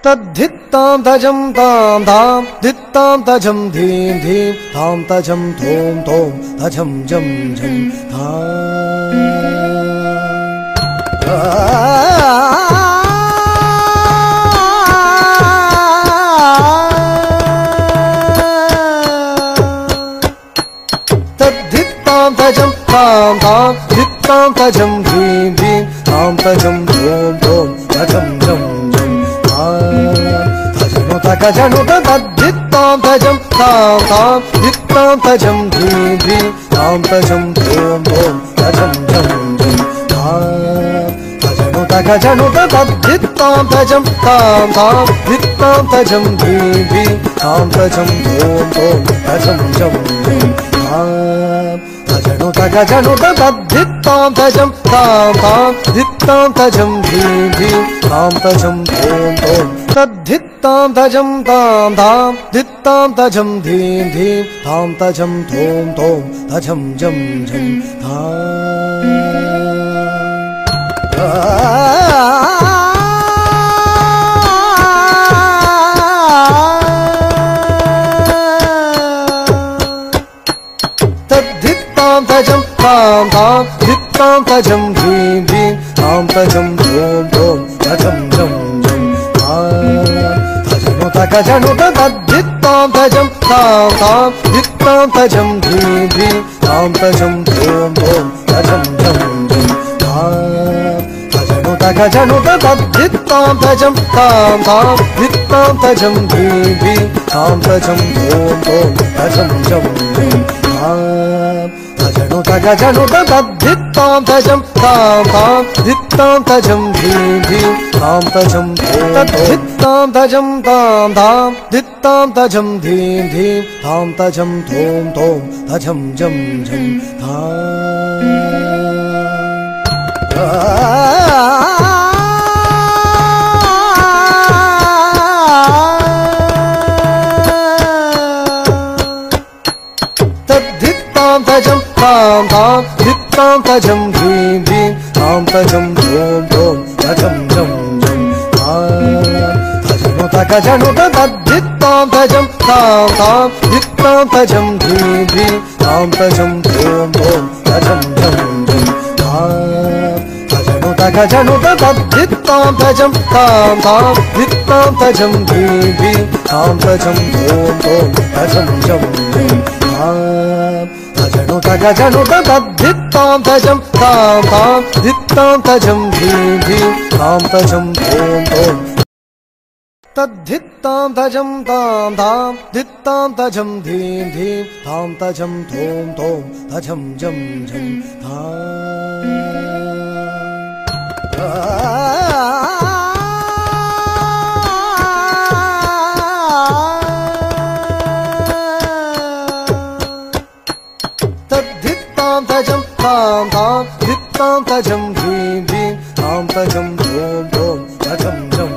तद्धित्तां तजं तां धां धित्तां तजं धीं धीं तां तजं थों थों तजं जं जं तद्धित्तां तजं तां धां धित्तां तजं धीं धीं तां तजं थों थों तजं जं जं तजनु तद्धित्तां तजं तां तां धित्तां तजं धीं धीं तां तजं थों थों तजं जं जं तजनु तद्धित्तां तजं तां तां धित्तां तजं धीं धीं तां तजं थों थों तजं जं जं तजनु तद्धित्तां तजं तां तां धित्तां तजं धीं धीं तां तजं थों थों तद्धित्तां तजं तां धां धित्तां तजं धीं धीं तां तजं थों थों तजं जं जं तद्धित्तां तजं तां धां धित्तां तजं धीं धीं तां तजं थों थों तजं जं जं तजनु तद्धित्तां तजं तां तां धित्तां तजं धीं धीं तां तजं थों थों तजं जं जं तजनु तद्धित्तां तजं तां तां धित्तां तजं धीं धीं तां तजं थों थों तजं जं जं तजनु तद्धित्तां तजं तां तां धित्तां तजं धीं धीं तां तजं तद्धित्तां तजं तां धां धित्तां तजं धीं धीं तां तजं थों थों तजं जं जं तद्धित्तां तजं तां तां धित्तां तजं धीं धीं तां तजं थों थों तजं जं जं तजनु तद्धित्तां तजं तां तां धित्तां तजं धीं धीं तां तजं थों थों तजं जं जं तजनु तद्धित्तां तजं तां तां धित्तां तजं धीं धीं तां तजं थों थों तजं जं जं तजनु तद्धित्तां तजं तां तां धित्तां तजं धीं धीं तां तजं थों थों तद्धित्तां तजं तां धां धित्तां तजं धीं धीं तां तजं थों थों तजं जं जं तद्धित्तां तजं तां तां धित्तां तजं धीं धीं तां तजं थों थों तजं जं